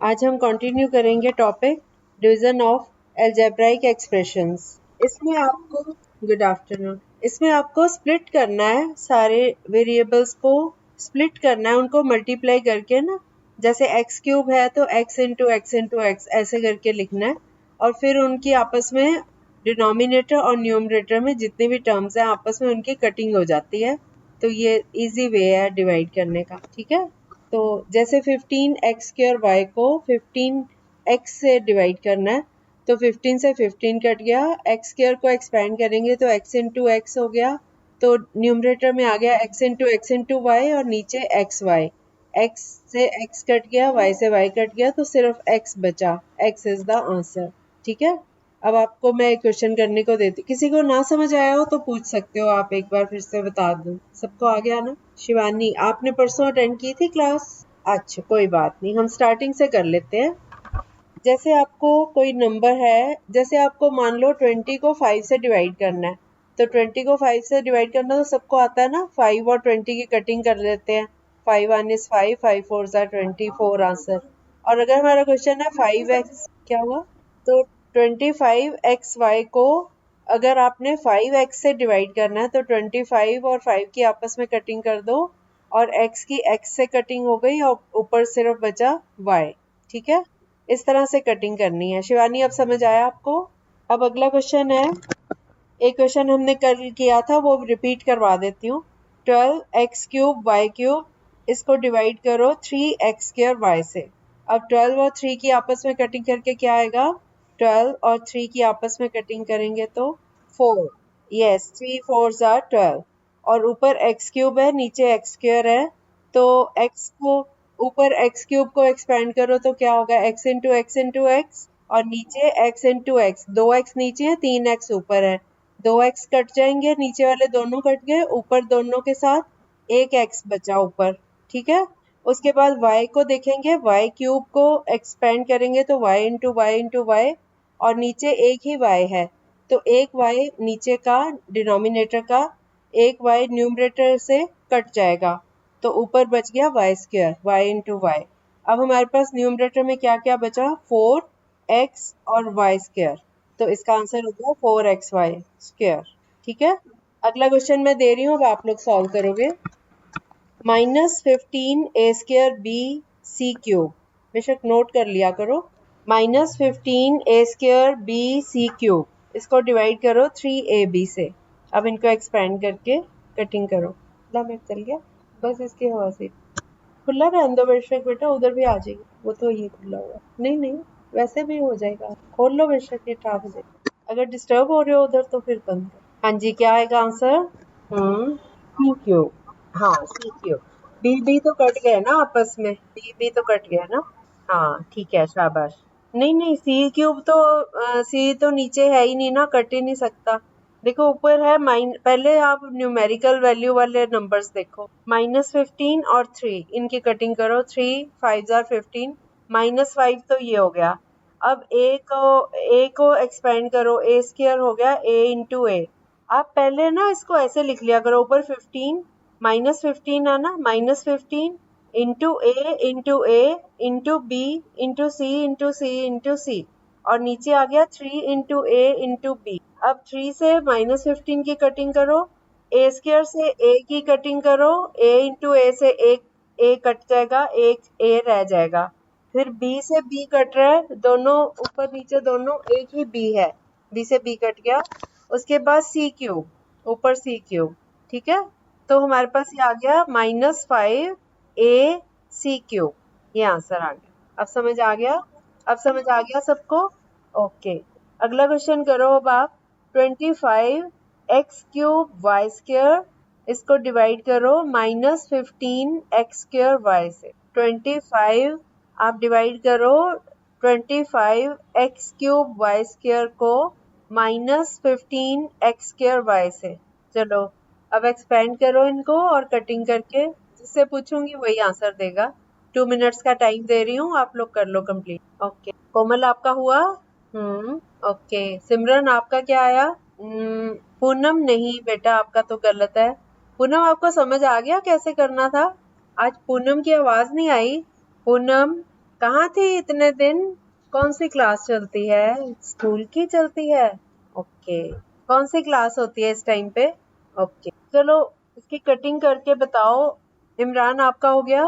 आज हम कंटिन्यू करेंगे topic division of algebraic expressions. इसमें आपको गुड आफ्टरनून। इसमें आपको स्प्लिट करना है, सारे वेरिएबल्स को स्प्लिट करना है, उनको मल्टीप्लाई करके ना, जैसे एक्स क्यूब है तो एक्स इंटू एक्स ऐसे करके लिखना है और फिर उनकी आपस में डिनोमिनेटर और न्यूमरेटर में जितने भी टर्म्स हैं आपस में उनकी कटिंग हो जाती है। तो ये इजी वे है डिवाइड करने का, ठीक है। तो जैसे 15x² y को 15x से डिवाइड करना है तो 15 से 15 कट गया, x² को एक्सपेंड करेंगे तो x इंटू एक्स हो गया, तो न्यूमरेटर में आ गया x इंटू वाई और नीचे xy। x से x कट गया, y से y कट गया, तो सिर्फ x बचा। x इज द आंसर, ठीक है। अब आपको मैं क्वेश्चन करने को देती, किसी को ना समझ आया हो तो पूछ सकते हो आप, एक बार फिर से बता दूं। सबको आ गया ना? शिवानी, आपने परसों अटेंड की थी क्लास? अच्छा, कोई बात नहीं, हम स्टार्टिंग से कर लेते हैं। जैसे आपको कोई नंबर है, जैसे आपको मान लो 20 को 5 से डिवाइड करना है, तो 20 को 5 से डिवाइड करना तो सबको आता है ना, 5 और 20 की कटिंग कर लेते हैं। 5 1 is 5, 5 4 is 24 आंसर। और अगर हमारा क्वेश्चन है 5x, क्या हुआ, तो 25xy को अगर आपने 5x से डिवाइड करना है तो 25 और 5 की आपस में कटिंग कर दो और x की x से कटिंग हो गई और ऊपर सिर्फ बचा y, ठीक है। इस तरह से कटिंग करनी है। शिवानी, अब समझ आया आपको? अब अगला क्वेश्चन है, एक क्वेश्चन हमने कल किया था वो रिपीट करवा देती हूँ। 12x³ y³, इसको डिवाइड करो 3x² y से। अब 12 और 3 की आपस में कटिंग करके क्या आएगा, 12 और 3 की आपस में कटिंग करेंगे तो 4। यस, 3 4s are 12 और ऊपर x³ है, नीचे x² है, तो x को ऊपर x³ को एक्सपेंड करो तो क्या होगा, x इंटू एक्स और नीचे x इंटू एक्स। 2x नीचे है, 3x ऊपर है, 2x कट जाएंगे, नीचे वाले दोनों कट गए, ऊपर दोनों के साथ एक x बचा ऊपर, ठीक है। उसके बाद y को देखेंगे, y³ को एक्सपेंड करेंगे तो y इंटू वाई और नीचे एक ही y है, तो एक y नीचे का डिनोमिनेटर का, एक y न्यूमरेटर से कट जाएगा, तो ऊपर बच गया y², y इंटू वाई। अब हमारे पास न्यूमरेटर में क्या क्या बचा, 4x और y², तो इसका आंसर होगा 4xy², ठीक है। अगला क्वेश्चन मैं दे रही हूँ, अब आप लोग सॉल्व करोगे। -15a²b(c³), बेशक नोट कर लिया करो। -15a²b(c³), इसको डिवाइड करो 3ab से। अब इनको एक्सपेंड करके कटिंग करो। ला मैं चल गया, बस इसकी हवा से खुला रहने दो बेशक बेटा, उधर भी आ जाएगी, वो तो ये खुला हुआ, नहीं नहीं वैसे भी हो जाएगा, खोल लो बेशक, ये ठाक हो जाएगा। अगर डिस्टर्ब हो रहे हो उधर तो फिर बंद करो। हाँ जी, क्या आएगा आंसर? C³। हाँ, C³। बी तो कट गया ना आपस में, बी तो कट गया ना। हाँ ठीक है, शाबाश। नहीं नहीं, C³ तो सी तो नीचे है ही नहीं ना, कट ही नहीं सकता। देखो ऊपर है पहले आप न्यूमेरिकल वैल्यू वाले नंबर्स देखो, -15 और 3, इनकी कटिंग करो, 3 5s are 15, -5 तो ये हो गया। अब a को एक्सपेंड करो, a² हो गया a इंटू ए। आप पहले ना इसको ऐसे लिख लिया करो, ऊपर 15 -15 है ना, -15 इंटू ए इंटू बी इंटू सी और नीचे आ गया 3 इंटू ए इंटू बी। अब 3 से -15 की कटिंग करो, a² से a की कटिंग करो, a इंटू ए से एक a कट जाएगा, एक a रह जाएगा, फिर b से b कट रहा है, दोनों ऊपर नीचे दोनों एक ही b है, b से b कट गया। उसके बाद C³ ऊपर C³, ठीक है। तो हमारे पास ये आ गया -5ac³, ये आंसर आ गया। अब समझ आ गया? अब समझ आ गया सबको? ओके, अगला क्वेश्चन करो अब आप। 25x³ y², इसको डिवाइड करो -15x² y से। 25 आप डिवाइड करो 25x³ y² को -15x² y से। चलो अब एक्सपेंड करो इनको और कटिंग करके, जिससे पूछूंगी वही आंसर देगा। 2 मिनट्स का टाइम दे रही हूँ, आप लोग कर लो कंप्लीट। ओके, कोमल आपका हुआ? ओके, सिमरन आपका क्या आया? पूनम नहीं बेटा, आपका तो गलत है। पूनम, आपको समझ आ गया कैसे करना था? आज पूनम की आवाज नहीं आई। पूनम, कहाँ थी इतने दिन? कौन सी क्लास चलती है? स्कूल की चलती है। ओके, कौन सी क्लास होती है इस टाइम पे? ओके, चलो इसकी कटिंग करके बताओ। इमरान, आपका हो गया?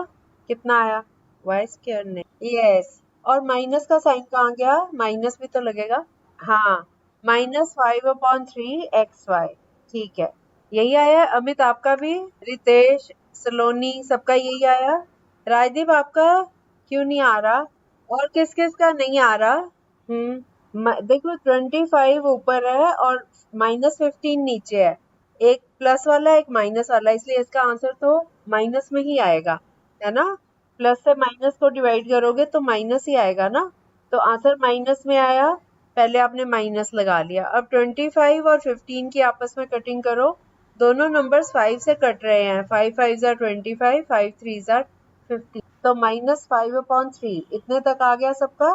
कितना आया? वाई स्क्वायर ने, यस। और माइनस का साइन कहाँ गया? माइनस भी तो लगेगा। हाँ, -5/3 xy। ठीक है, यही आया। अमित, आपका भी? रितेश, सलोनी, सबका यही आया। राजदीप, आपका क्यों नहीं आ रहा? और किस किस का नहीं आ रहा? देखो 25 ऊपर है और -15 नीचे है। एक प्लस वाला एक माइनस वाला, इसलिए इसका आंसर तो माइनस में ही आएगा, है ना? प्लस से माइनस को डिवाइड करोगे तो माइनस ही आएगा ना, तो आंसर माइनस में आया। पहले आपने माइनस लगा लिया। अब 25 और 15 की आपस में कटिंग करो। दोनों नंबर्स 5 से कट रहे हैं। 5 5 ज़ा 25, 5 3 ज़ा 15, तो -5/3 इतने तक आ गया सबका।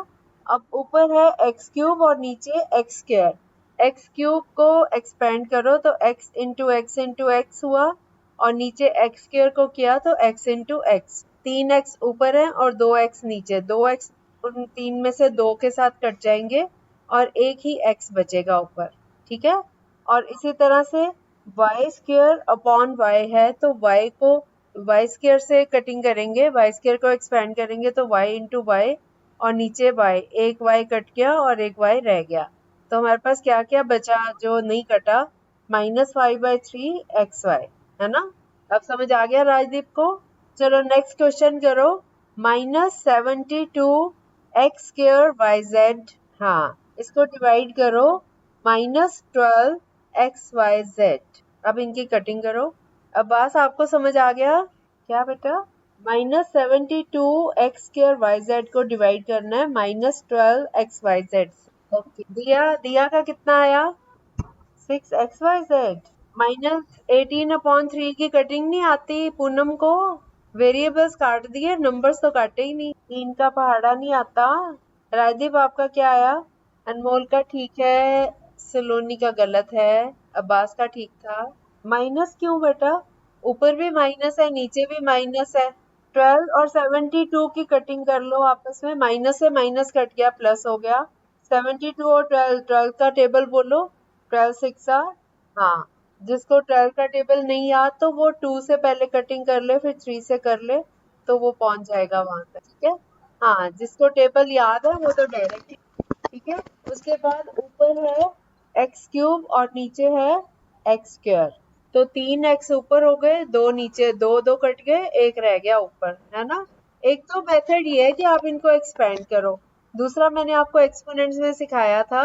अब ऊपर है एक्स क्यूब और नीचे एक्स स्क्वायर। एक्स क्यूब को एक्सपेंड करो तो x इंटू एक्स हुआ, और नीचे एक्स स्क्वायर को किया तो x इंटू एक्स। 3x ऊपर है और 2x नीचे। 2x उन तीन में से 2 के साथ कट जाएंगे और एक ही x बचेगा ऊपर, ठीक है? और इसी तरह से वाई स्क्वायर अपॉन वाई है, तो वाई को वाई स्क्वायर से कटिंग करेंगे, वाई स्क्वायर को एक्सपेंड करेंगे तो वाई इंटू वाई, और नीचे वाई, एक वाई कट गया और एक वाई रह गया। तो हमारे पास क्या क्या बचा जो नहीं कटा? -5/3 xy, है ना? अब समझ आ गया राजदीप को? चलो नेक्स्ट क्वेश्चन करो। -72 x² yz, हाँ, इसको डिवाइड करो -12 xyz। अब इनकी कटिंग करो। अब्बास, आपको समझ आ गया? क्या बेटा? -72 x² yz को डिवाइड करना है -12 xyz। ओके, दिया, दिया का कितना आया? 6 xyz। -18/3 की कटिंग नहीं आती पूनम को? वेरिएबल्स काट दिए, नंबर्स तो काटे ही नहीं। 3 का पहाड़ा नहीं आता। राजदीप, आपका क्या आया? अनमोल का ठीक है, सलोनी का गलत है, अब्बास का ठीक था। माइनस क्यों बेटा? ऊपर भी माइनस है, नीचे भी माइनस है। 12 और 72 की कटिंग कर लो आपस में। माइनस से माइनस कट गया, प्लस हो गया। 72 और 12, 12 का टेबल बोलो। 12 6 हाँ, जिसको 12 का टेबल नहीं याद तो वो 2 से पहले कटिंग कर ले, फिर 3 से कर ले, तो वो पहुंच जाएगा वहां तक, ठीक है? हाँ, जिसको टेबल याद है वो तो डायरेक्ट, ठीक है? उसके बाद ऊपर है एक्स क्यूब और नीचे है एक्स स्क्वायर। तो 3x ऊपर हो गए, 2 नीचे, 2 2 कट गए, एक रह गया ऊपर, है ना? एक तो मेथड ये है कि आप इनको एक्सपेंड करो। दूसरा मैंने आपको एक्सपोनेंट्स में सिखाया था,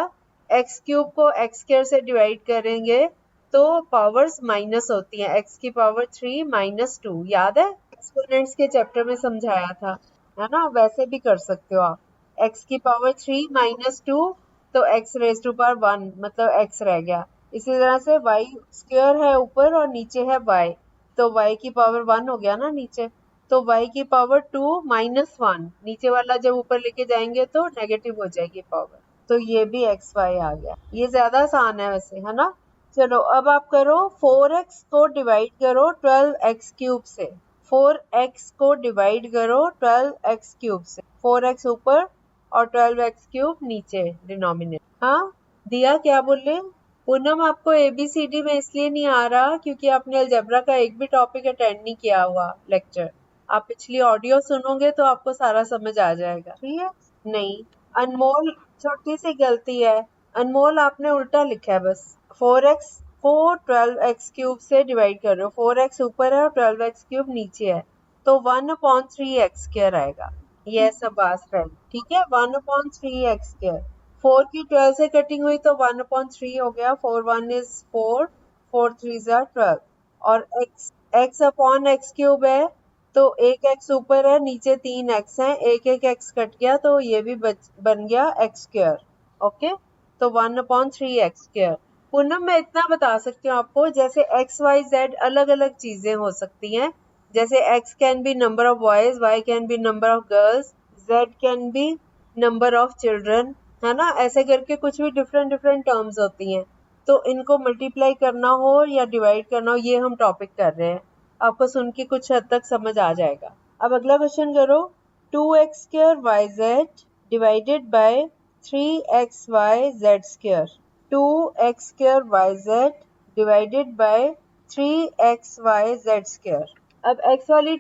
एक्स क्यूब को एक्स स्क्वायर से डिवाइड करेंगे तो पावर्स माइनस होती हैं। x की पावर 3 -2, याद है? एक्सपोनेंट्स के चैप्टर में समझाया था, है ना? वैसे भी कर सकते हो आप। x की पावर 3 -2, तो x रेज टू पावर 1, मतलब x रह गया। इसी तरह से y स्क्वायर है ऊपर और नीचे है y, तो y की पावर 1 हो गया ना नीचे, तो y की पावर 2 -1, नीचे वाला जब ऊपर लेके जाएंगे तो नेगेटिव हो जाएगी पावर, तो ये भी xy आ गया। ये ज्यादा आसान है वैसे, है ना? चलो अब आप करो 4x को डिवाइड करो 12x³ से। 4x को डिवाइड करो 12x³ से। 4x ऊपर और 12x³ नीचे डिनोमिनेटर। हाँ, दिया क्या बोले? पूनम, आपको ABCD में इसलिए नहीं आ रहा क्योंकि आपने अलजेब्रा का एक भी टॉपिक अटेंड नहीं किया हुआ लेक्चर। आप पिछली ऑडियो सुनोगे तो आपको सारा समझ आ जाएगा, ठीक है? नहीं, अनमोल, छोटी सी गलती है। अनमोल, आपने उल्टा लिखा है बस। 4x को 12x³ से डिवाइड कर रहे हो। 4x ऊपर है और 12x³ नीचे है, तो 1/3 x² आएगा। यस अब्बास, राइट, ठीक है, 1/3 x²। 4 की 12 से कटिंग हुई तो 1/3 हो गया। 4 1 इज 4, 4 3 ज़ा 12, और x अपॉन x³ है, तो एक x ऊपर है, नीचे 3x है, एक एक x कट गया तो ये भी बन गया x²। ओके, तो 1/3 x²। पूनम, मैं इतना बता सकती हूँ आपको, जैसे x y z अलग अलग चीजें हो सकती हैं। जैसे x can be number of boys, y can be number of girls, z can be number of children, है ना? ऐसे करके कुछ भी डिफरेंट डिफरेंट टर्म्स होती हैं। तो इनको मल्टीप्लाई करना हो या डिवाइड करना हो, ये हम टॉपिक कर रहे हैं। आपको सुन के कुछ हद तक समझ आ जाएगा। अब अगला क्वेश्चन करो। 2x² yz divided by 3xy z square. 2x² yz divided by 3xy z square. अब x वाली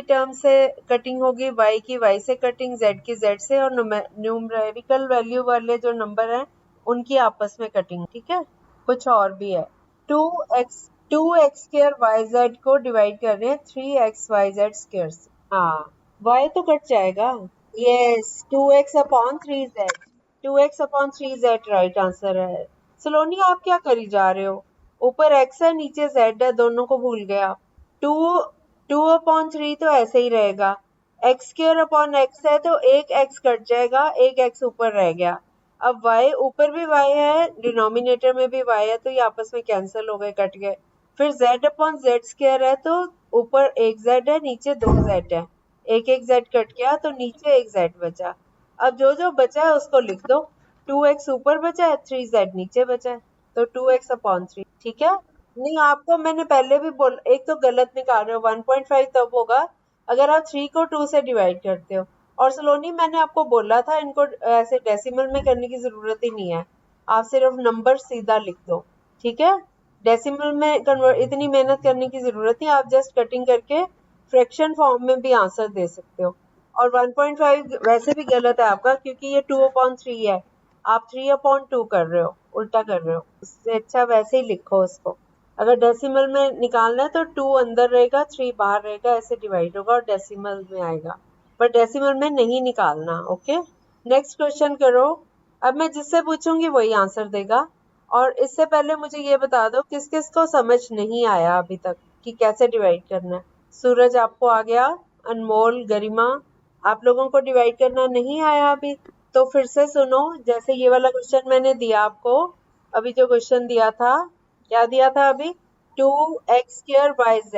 टर्म से कटिंग होगी, y की y से कटिंग, z की z से, और न्यूमेरिकल वैल्यू वाले जो नंबर हैं उनकी आपस में कटिंग। ठीक है, कुछ और भी है। 2x² yz को डिवाइड कर रहे हैं 3xyz स्क्वायर से। हाँ, y तो कट जाएगा। Yes, 2x/3z। 2x/3z right answer है। सलोनी आप क्या करी जा रहे हो? ऊपर x है नीचे z है, दोनों को भूल गए आप। 2/3 तो ऐसे ही रहेगा। x² है तो एक x कट जाएगा, एक x ऊपर रह गया। अब y ऊपर भी y है, डिनोमिनेटर में भी y है, तो ये आपस में कैंसिल हो गए, कट गए। फिर z/z² है तो ऊपर एक z है नीचे दो z है, एक एक z कट गया तो नीचे एक z बचा। अब जो जो बचा है उसको लिख दो। 2x ऊपर बचा है, 3z नीचे बचा है, तो 2x/3। ठीक है, नहीं आपको मैंने पहले भी एक तो गलत निकाल रहे हो। 1.5 तब होगा अगर आप 3 को 2 से डिवाइड करते हो। और सलोनी मैंने आपको बोला था इनको ऐसे डेसिमल में करने की जरूरत ही नहीं है, आप सिर्फ नंबर सीधा लिख दो। ठीक है, डेसिमल में कन्वर्ट इतनी मेहनत करने की जरूरत नहीं, आप जस्ट कटिंग करके फ्रैक्शन फॉर्म में भी आंसर दे सकते हो। और 1.5 वैसे भी गलत है आपका, क्योंकि ये 2/3 है, आप 3/2 कर रहे हो, उल्टा कर रहे हो। उससे अच्छा वैसे ही लिखो उसको। अगर डेसिमल में निकालना है तो 2 अंदर रहेगा, 3 बाहर रहेगा, ऐसे डिवाइड होगा और डेसिमल में आएगा, पर डेसिमल में नहीं निकालना। ओके, नेक्स्ट क्वेश्चन करो। अब मैं जिससे पूछूंगी वही आंसर देगा। और इससे पहले मुझे ये बता दो किस किस को समझ नहीं आया अभी तक कि कैसे डिवाइड करना है। सूरज आपको आ गया, अनमोल, गरिमा, आप लोगों को डिवाइड करना नहीं आया अभी तो फिर से सुनो। जैसे ये वाला क्वेश्चन मैंने दिया आपको, अभी जो क्वेश्चन दिया था, क्या दिया था अभी? 2x² yz,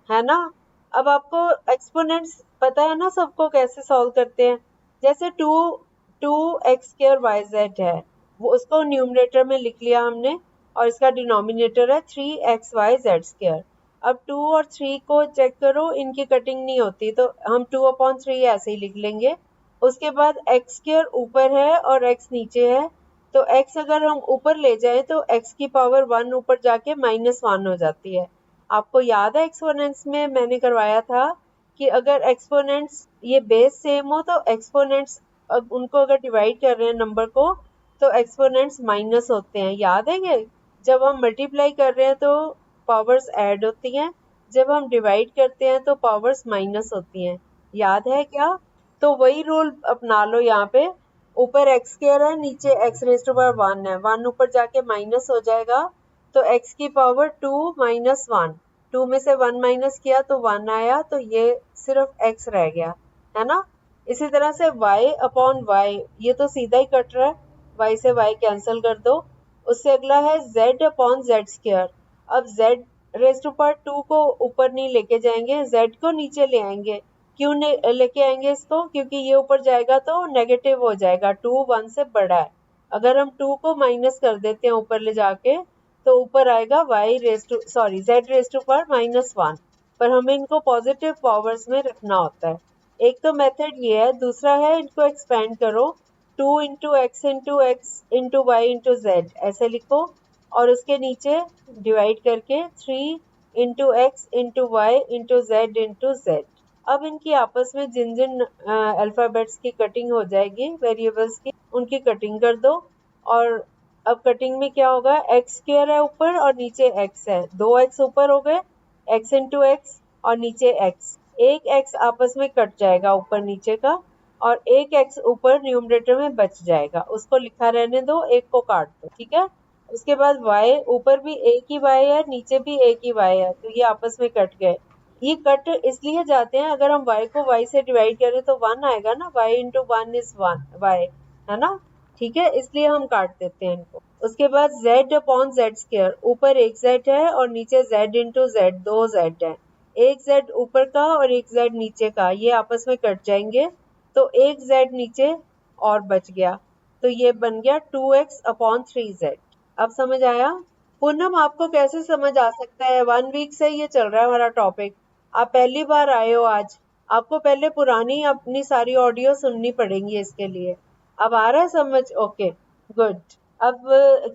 है ना। अब आपको एक्सपोनेंट्स पता है ना सबको कैसे सॉल्व करते हैं। जैसे 2x² yz है, वो उसको न्यूमरेटर में लिख लिया हमने, और इसका डिनोमिनेटर है 3xyz स्क्वायर। अब 2 और 3 को चेक करो, इनकी कटिंग नहीं होती, तो हम 2/3 ऐसे ही लिख लेंगे। उसके बाद x² ऊपर है और x नीचे है, तो x अगर हम ऊपर ले जाएं तो x की पावर 1 ऊपर जाके -1 हो जाती है। आपको याद है एक्सपोनेंट्स में मैंने करवाया था कि अगर एक्सपोनेंट्स ये बेस सेम हो तो एक्सपोनेंट्स उनको अगर डिवाइड कर रहे हैं नंबर को तो एक्सपोनेंट्स माइनस होते हैं, याद है ये? जब हम मल्टीप्लाई कर रहे हैं तो पावर्स ऐड होती हैं, जब हम डिवाइड करते हैं तो पावर्स माइनस होती हैं, याद है क्या? तो वही रूल अपना लो यहाँ पे। ऊपर x² है, नीचे x⁻1 है, 1 ऊपर जाके माइनस हो जाएगा, तो x की पावर 2 माइनस 1, 2 में से 1 माइनस किया तो 1 आया, तो ये सिर्फ x रह गया, है ना। इसी तरह से y/y, ये तो सीधा ही कट रहा है, y से y कैंसिल कर दो। उससे अगला है z/z²। अब z⁻2 को ऊपर नहीं लेके जाएंगे, z को नीचे ले आएंगे। क्यों लेके आएंगे इसको? क्योंकि ये ऊपर जाएगा तो नेगेटिव हो जाएगा, 2 1 से बड़ा है। अगर हम 2 को माइनस कर देते हैं ऊपर ले जाके, तो ऊपर आएगा z⁻1, पर हमें इनको पॉजिटिव पावर्स में रखना होता है। एक तो मेथड ये है, दूसरा है इनको एक्सपेंड करो, 2 into x into x into y into z ऐसे लिखो, और उसके नीचे डिवाइड करके 3 into x into y into z. अब इनकी आपस में जिन जिन अल्फाबेट्स की कटिंग हो जाएगी, वेरिएबल्स की, उनकी कटिंग कर दो। और अब कटिंग में क्या होगा, x² है ऊपर और नीचे x है, 2x ऊपर हो गए, x इंटू एक्स और नीचे x, एक x आपस में कट जाएगा ऊपर नीचे का, और एक x ऊपर न्यूमरेटर में बच जाएगा, उसको लिखा रहने दो, एक को काट दो। ठीक है, उसके बाद y, ऊपर भी एक ही y है, नीचे भी एक ही y है, तो ये आपस में कट गए। ये कट इसलिए जाते हैं, अगर हम y को y से डिवाइड करें तो 1 आएगा ना, y इंटू 1 इज 1 y, है ना। ठीक है, इसलिए हम काट देते हैं इनको। उसके बाद z/z², ऊपर एक z है और नीचे z इंटू z, 2 z है, एक z ऊपर का और एक z नीचे का, ये आपस में कट जाएंगे, तो एक z नीचे और बच गया, तो ये बन गया 2x/3z। अब समझ आया? पूनम आपको कैसे समझ आ सकता है? 1 वीक से ये चल रहा है हमारा टॉपिक, आप पहली बार आए हो आज, आपको पहले पुरानी अपनी सारी ऑडियो सुननी पड़ेंगी इसके लिए। अब आ रहा है समझ? Okay, good. अब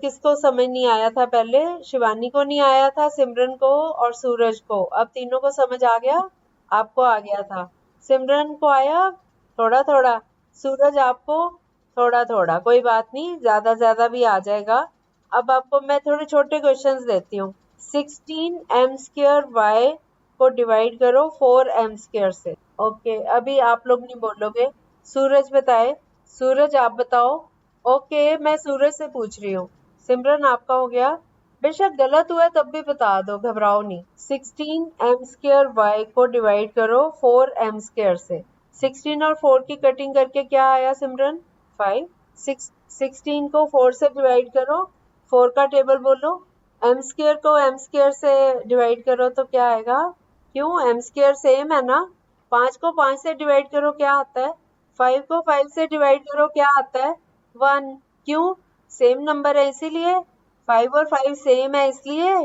किसको समझ नहीं आया था पहले? शिवानी को नहीं आया था, सिमरन को और सूरज को। अब तीनों को समझ आ गया? आपको आ गया था। सिमरन को आया थोड़ा थोड़ा, सूरज आपको थोड़ा थोड़ा, कोई बात नहीं, ज्यादा भी आ जाएगा। अब आपको मैं थोड़े छोटे क्वेश्चंस देती हूँ। 16m² y को डिवाइड करो 4m² से। ओके, अभी आप लोग नहीं बोलोगे, सूरज बताए। सूरज आप बताओ। ओके, मैं सूरज से पूछ रही हूँ। सिमरन आपका हो गया? बेशक गलत हुआ है तब भी बता दो, घबराओ नहीं। 16m² y को डिवाइड करो 4m² से। 16 और 4 की कटिंग करके क्या आया सिमरन? 5। 16 को 4 से डिवाइड करो, 4 का टेबल बोलो। m² को m² से डिवाइड करो तो क्या आएगा? क्यों? m² सेम है ना। 5 को 5 से डिवाइड करो, क्या आता है? 5 को 5 से डिवाइड करो, क्या आता है? 1। क्यों? सेम नंबर है इसीलिए। 5 और 5 सेम है इसलिए।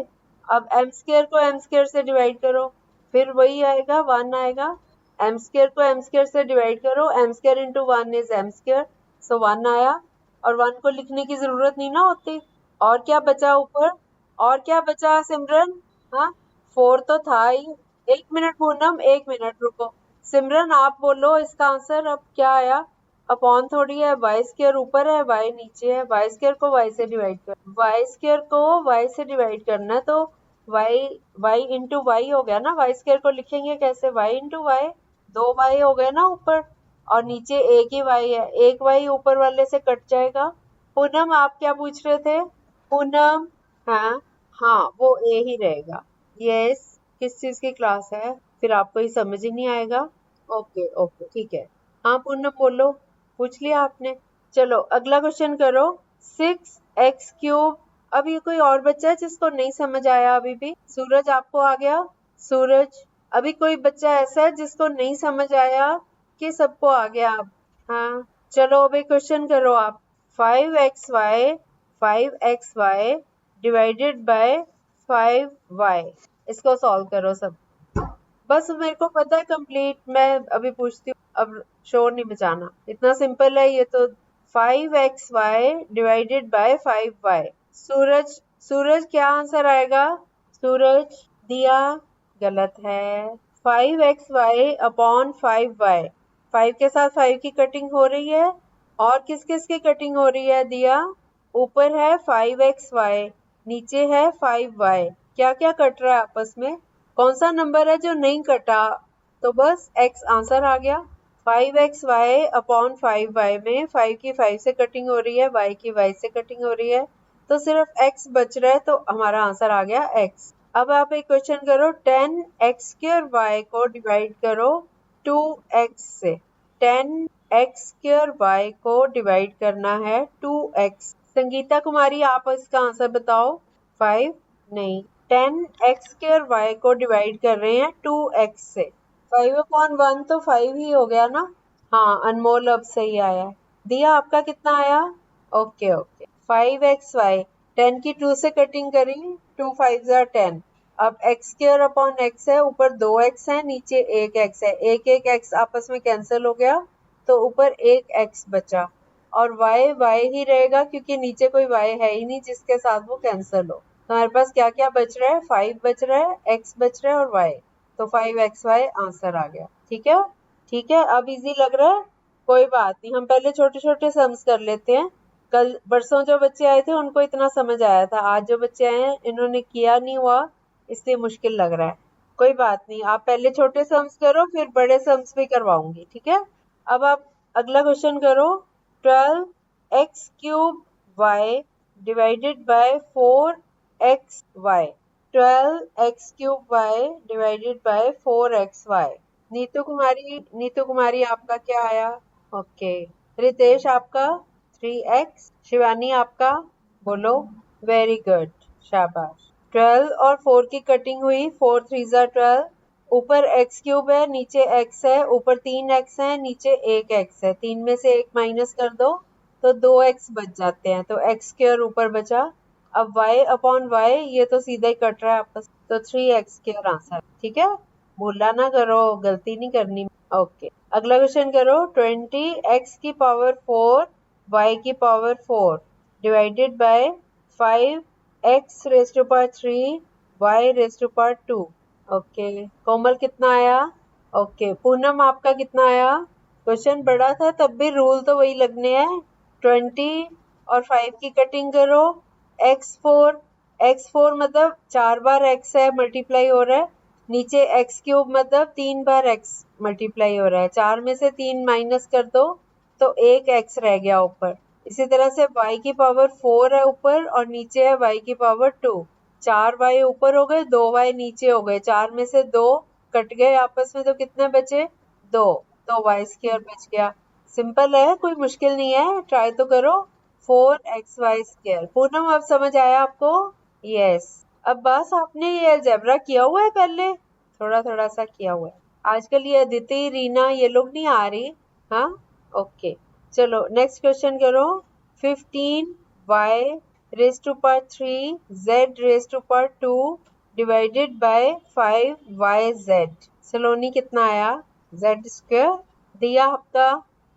अब m² को m² से डिवाइड करो, फिर वही आएगा, 1 आएगा। m² को m² से डिवाइड करो, m² इंटू 1 इज m², सो 1 आया। और 1 को लिखने की जरूरत नहीं ना होती। और क्या बचा ऊपर? और क्या बचा सिमरन? हाँ, 4 तो था ही। 1 मिनट पूनम, 1 मिनट रुको। सिमरन आप बोलो इसका आंसर अब क्या आया? अपॉन थोड़ी है, y² ऊपर है, y नीचे है। y² को y से डिवाइड कर, y² को y से डिवाइड करना है तो y इंटू y हो गया ना। y² को लिखेंगे कैसे? y into y। 2y हो गए ना ऊपर, और नीचे एक ही y है। एक y ऊपर वाले से कट जाएगा। पूनम आप क्या पूछ रहे थे? पूनम, हाँ हाँ, वो ए ही रहेगा। यस, किस चीज की क्लास है? फिर आपको ही समझ ही नहीं आएगा। ओके ओके, ठीक है। हाँ पूनम बोलो, पूछ लिया आपने। चलो अगला क्वेश्चन करो। 6x³ अब ये कोई और बच्चा है जिसको नहीं समझ आया अभी भी? सूरज आपको आ गया? सूरज, अभी कोई बच्चा ऐसा है जिसको नहीं समझ आया कि सबको आ गया? अब हाँ, चलो अभी क्वेश्चन करो आप। 5xy 5xy divided by 5y, इसको सॉल्व करो सब। बस मेरे को पता है कंप्लीट, मैं अभी पूछती हूँ, अब शोर नहीं मचाना, इतना सिंपल है ये तो। 5xy divided by 5y। सूरज, सूरज क्या आंसर आएगा? सूरज, दिया, गलत है। 5xy upon 5y। 5 के साथ 5 की कटिंग हो रही है, और किस किस की कटिंग हो रही है? दिया, ऊपर है 5xy, नीचे है 5y, क्या क्या कट रहा है आपस में? कौन सा नंबर है जो नहीं कटा? तो बस x आंसर आ गया। 5xy अपॉन 5y में 5 की 5 से कटिंग हो रही है, y की y से कटिंग हो रही है, तो सिर्फ x बच रहा है, तो हमारा आंसर आ गया x। अब आप एक क्वेश्चन करो। 10x² y को डिवाइड करो 2x से। 10x² y को डिवाइड करना है 2x। संगीता कुमारी आप इसका आंसर बताओ। 5 नहीं, 10x² y को डिवाइड कर रहे हैं 2x से। 5/1 तो 5 ही हो गया ना। हाँ, अनमोल अब सही आया है। दिया आपका कितना आया? Okay okay. 5xy, 10 की 2 से कटिंग करी, 2 5 10। अब x² अपॉन x है, ऊपर 2x है, नीचे 1x है। एक x आपस में कैंसिल हो गया, तो ऊपर एक x बचा, और y ही रहेगा क्योंकि नीचे कोई y है ही नहीं जिसके साथ वो कैंसिल हो। तो हमारे पास क्या क्या बच रहा है? 5 बच रहा है, x बच रहा है, और y। तो 5xy आंसर आ गया। ठीक है, ठीक है, अब इजी लग रहा है? कोई बात नहीं, हम पहले छोटे छोटे सम्स कर लेते हैं। कल परसों जो बच्चे आए थे उनको इतना समझ आया था, आज जो बच्चे आए हैं इन्होंने किया नहीं हुआ, इसलिए मुश्किल लग रहा है। कोई बात नहीं, आप पहले छोटे सम्स करो, फिर बड़े सम्स भी करवाऊंगी, ठीक है? अब आप अगला क्वेश्चन करो। 12x³ y divided by 4xy। 12x³ y divided by 4xy। Neetu Kumari आपका क्या आया? ओके। रितेश आपका 3x। शिवानी आपका, बोलो। वेरी गुड, शाबाश। 12 और 4 की कटिंग हुई, 4 3 12। ऊपर x³ है, नीचे x है, ऊपर 3x है, नीचे 1x है। 3 में से 1 माइनस कर दो तो 2x बच जाते हैं, तो x² ऊपर बचा। अब y अपॉन y, ये तो सीधा ही कट रहा है आपस, तो 3x² आंसर। ठीक है, भूला ना करो, गलती नहीं करनी। ओके, अगला क्वेश्चन करो। 20x⁴ y⁴ divided by 5x⁻³ y⁻²। Okay, कोमल कितना आया? ओके, पूनम आपका कितना आया? क्वेश्चन बड़ा था तब भी रूल तो वही लगने हैं। 20 और 5 की कटिंग करो। x4 मतलब 4 बार x है, मल्टीप्लाई हो रहा है। नीचे x³ मतलब 3 बार x मल्टीप्लाई हो रहा है। 4 में से 3 माइनस कर दो तो 1 x रह गया ऊपर। इसी तरह से y⁴ है ऊपर और नीचे है y⁴2। 4 y ऊपर हो गए, 2 y नीचे हो गए। 4 में से 2 कट गए आपस में तो कितने बचे? 2। तो y² बच गया। सिंपल है, कोई मुश्किल नहीं है, ट्राई तो करो। 4xy²। पूनम अब समझ आया आपको? यस। अब बस आपने ये अलजेब्रा किया हुआ है पहले? थोड़ा थोड़ा सा किया हुआ है। आजकल ये अदिति, रीना ये लोग नहीं आ रही। हाँ, ओके, चलो नेक्स्ट क्वेश्चन करो। 15y⁻³ z⁻² divided by 5yz। सलोनी कितना आया? z² दिया आपका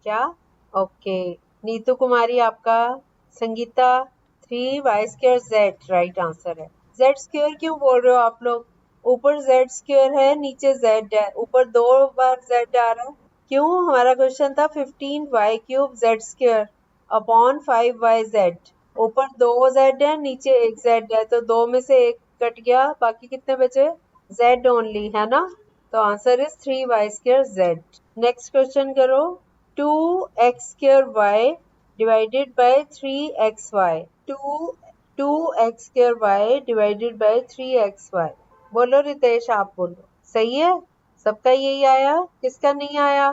क्या? ओके, नीतू कुमारी आपका, संगीता 3y²z राइट आंसर है। z² क्यों बोल रहे हो आप लोग? ऊपर z² है, नीचे z है, ऊपर 2 बार z आ रहा है। क्यों? हमारा क्वेश्चन था 15y³ z² अपॉन 5yz। ऊपर 2 z है, नीचे 1 z है, तो 2 में से 1 कट गया, बाकी कितने बचे? z ओनली, है ना? तो answer is 3y²z। Next question करो। 2x² divided by 3xy। 2x² divided by 3xy। बोलो रितेश, आप बोलो। सही है? सबका यही आया? किसका नहीं आया?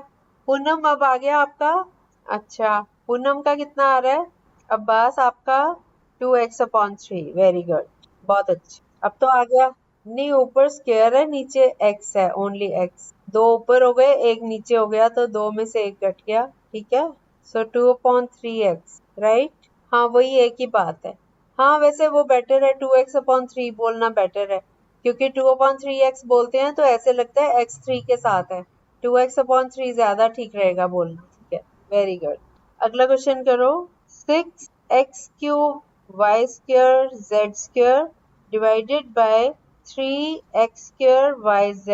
पूनम अब आ गया आपका? अच्छा, पूनम का कितना आ रहा है? अब्बास आपका 2x/3। वेरी गुड, बहुत अच्छे। अब तो आ गया। नहीं, ऊपर स्क्वायर है, नीचे x है, ओनली x। 2 ऊपर हो गए, 1 नीचे हो गया, तो 2 में से 1 कट गया। ठीक है, सो 2/3x राइट। हाँ, वही एक ही बात है। हाँ, वैसे वो बेटर है, 2x/3 बोलना बेटर है, क्योंकि 2/3x बोलते हैं तो ऐसे लगता है x 3 के साथ है। 2x/3 ज्यादा ठीक रहेगा बोलना। ठीक है, वेरी गुड। अगला क्वेश्चन करो। 6x³ y² z² divided by 3x²yz।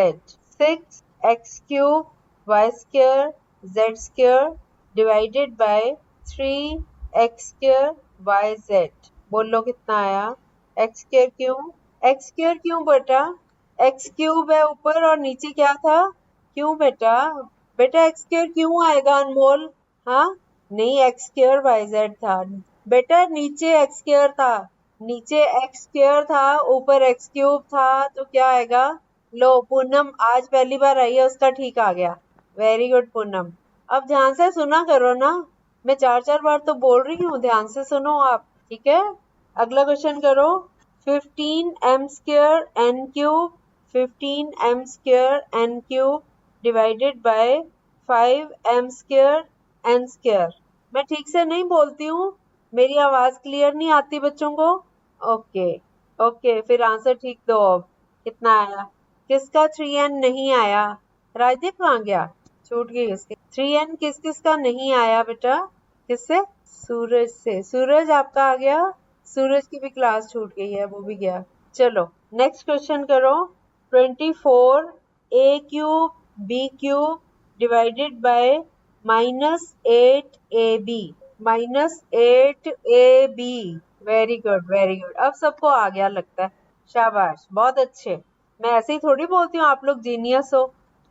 6x³ y² divided by 3x²yz। बोलो कितना आया? x² क्यों? x² क्यों बेटा? x³ है ऊपर और नीचे क्या था? क्यों बेटा? बेटा x² क्यों आएगा अनमोल? हाँ, नहीं, x²yz था बेटा, नीचे x² था। नीचे x² था, ऊपर x³ था, तो क्या आएगा? लो, पूनम आज पहली बार आई है, उसका ठीक आ गया। Very good Poonam. अब ध्यान से सुना करो ना, मैं 4 बार तो बोल रही हूँ, ध्यान से सुनो आप। ठीक है, अगला क्वेश्चन करो। 15m² n³ divided by 5m² मैं ठीक से नहीं बोलती हूँ, मेरी आवाज क्लियर नहीं आती बच्चों को? ओके, ओके, फिर आंसर ठीक दो। अब कितना आया? किसका 3n नहीं आया? राजदीप कहाँ गया? छूट गई उसकी 3n। किस किस का नहीं आया बेटा? किससे? सूरज से। सूरज आपका आ गया? सूरज की भी क्लास छूट गई है, वो भी गया। चलो नेक्स्ट क्वेश्चन करो। 24a³ divided by -8ab। -8ab। Very good, very good. अब सबको आ गया लगता है। शाबाश, बहुत अच्छे। मैं ऐसे ही थोड़ी बोलती हूँ आप लोग जीनियस हो।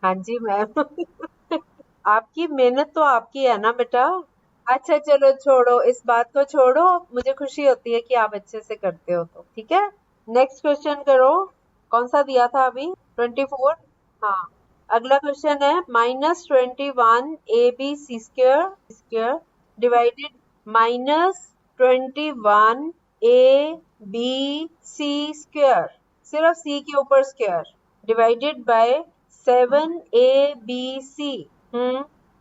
हाँ जी मैम। आपकी मेहनत तो आपकी है ना बेटा। अच्छा चलो छोड़ो, इस बात को छोड़ो, मुझे खुशी होती है कि आप अच्छे से करते हो तो। ठीक है, नेक्स्ट क्वेश्चन करो। कौन सा दिया था अभी? 24। हाँ, अगला क्वेश्चन है -21 abc² डिवाइडेड -21 abc², सिर्फ c के ऊपर square, divided by 7abc।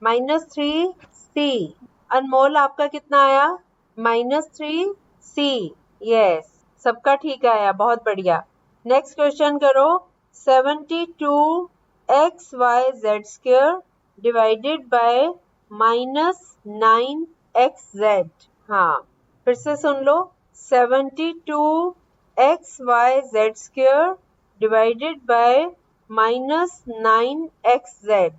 -3c। अनमोल आपका कितना आया? -3c। यस, सबका ठीक आया, बहुत बढ़िया। नेक्स्ट क्वेश्चन करो। 72xyz² divided by -9xz। हाँ, फिर से सुन लो। 72xyz² divided by -9xz।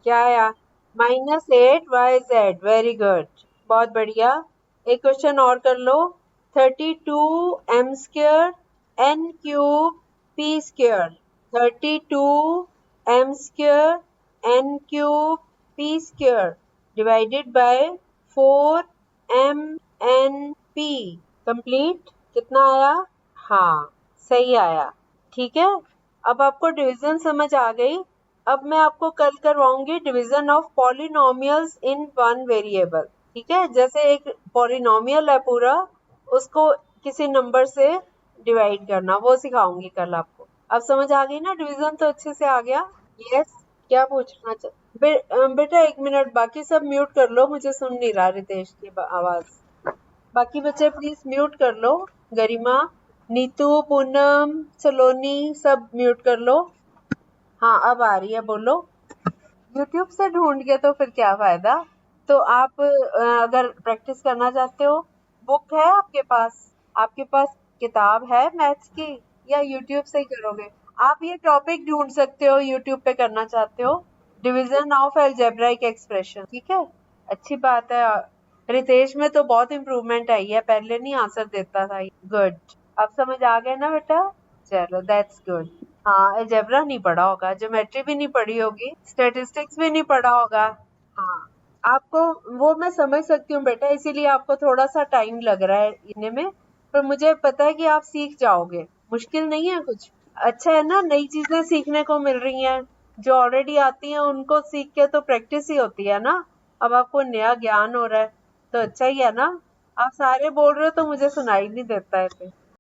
क्या आया? -8yz। वेरी गुड, बहुत बढ़िया। एक क्वेश्चन और कर लो। 32m² n³ p²। 32m² n³ divided by 4mnp। Complete. कितना आया? हाँ, सही आया। ठीक है, अब आपको डिवीजन समझ आ गई। अब मैं आपको कल करवाऊंगी division of polynomials in one variable. ठीक है, जैसे एक पॉलिनोमियल है पूरा, उसको किसी नंबर से डिवाइड करना, वो सिखाऊंगी कल आपको। अब समझ आ गई ना? डिवीजन तो अच्छे से आ गया। यस, क्या पूछना बेटा 1 मिनट, बाकी सब म्यूट कर लो, मुझे सुन नहीं रहा रितेश की आवाज। बाकी बच्चे प्लीज म्यूट कर लो। गरिमा, नीतू, पूनम, सलोनी, सब म्यूट कर लो। हाँ, अब आ रही है, बोलो। यूट्यूब से ढूंढ के तो फिर क्या फायदा। तो आप अगर प्रैक्टिस करना चाहते हो, बुक है आपके पास? आपके पास किताब है मैथ्स की, या यूट्यूब से ही करोगे? आप ये टॉपिक ढूंढ सकते हो, यूट्यूब पे करना चाहते हो, डिवीजन ऑफ अलजेब्राइक एक्सप्रेशन। ठीक है, अच्छी बात है। रितेश में तो बहुत इम्प्रूवमेंट आई है, पहले नहीं आंसर देता था। गुड, अब समझ आ गया ना बेटा? चलो, दैट्स गुड। हाँ, अलजेब्रा नहीं पढ़ा होगा, ज्योमेट्री भी नहीं पढ़ी होगी, स्टैटिस्टिक्स भी नहीं पढ़ा होगा। हाँ, आपको वो मैं समझ सकती हूँ बेटा, इसीलिए आपको थोड़ा सा टाइम लग रहा है इन्हें में, पर मुझे पता है कि आप सीख जाओगे। मुश्किल नहीं है कुछ। अच्छा है ना, नई चीजें सीखने को मिल रही हैं। जो ऑलरेडी आती हैं उनको सीख के तो प्रैक्टिस ही होती है ना। अब आपको नया ज्ञान हो रहा है, तो अच्छा ही है ना। आप सारे बोल रहे हो तो मुझे सुनाई नहीं देता है फिर।